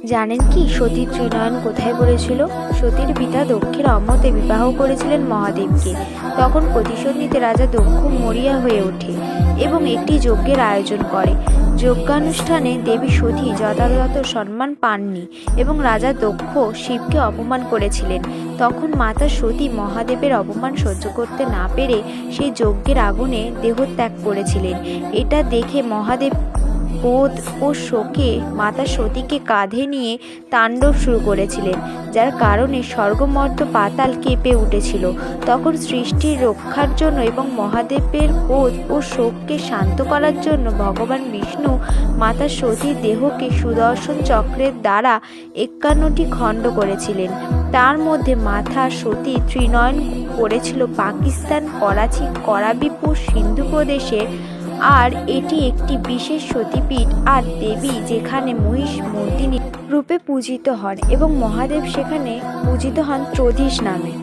জানেন কি সতীর ত্রিনয়ন কোথায় পড়েছিল? সতীর পিতা দক্ষের অমতে বিবাহ করেছিলেন মহাদেবকে। তখন প্রতিশোধ নিতে রাজা দক্ষ মরিয়া হয়ে ওঠে এবং একটি যজ্ঞের আয়োজন করে। যজ্ঞানুষ্ঠানে দেবী সতী যথাযথ সম্মান পাননি এবং রাজা দক্ষ শিবকে অপমান করেছিলেন। তখন মাতা সতী মহাদেবের অপমান সহ্য করতে না পেরে সেই যজ্ঞের আগুনে দেহত্যাগ করেছিলেন। এটা দেখে মহাদেব ক্রোধ ও শোকে মাতা সতীকে কাঁধে নিয়ে তাণ্ডব শুরু করেছিলেন, যার কারণে স্বর্গমর্ত্য পাতাল কেঁপে উঠেছিল। তখন সৃষ্টির রক্ষার জন্য এবং মহাদেবের ক্রোধ ও শোককে শান্ত করার জন্য ভগবান বিষ্ণু মাতা সতীর দেহকে সুদর্শন চক্রের দ্বারা 51টি খণ্ড করেছিলেন। তার মধ্যে মাতা সতী ত্রিনয়ন করেছিল পাকিস্তান, করাচি, করাবিপুর, সিন্ধু প্রদেশের। আর এটি একটি বিশেষ সতীপীঠ আর দেবী যেখানে মহিষ মর্দিনী রূপে পূজিত হন এবং মহাদেব সেখানে পূজিত হন ত্রোধিস নামে।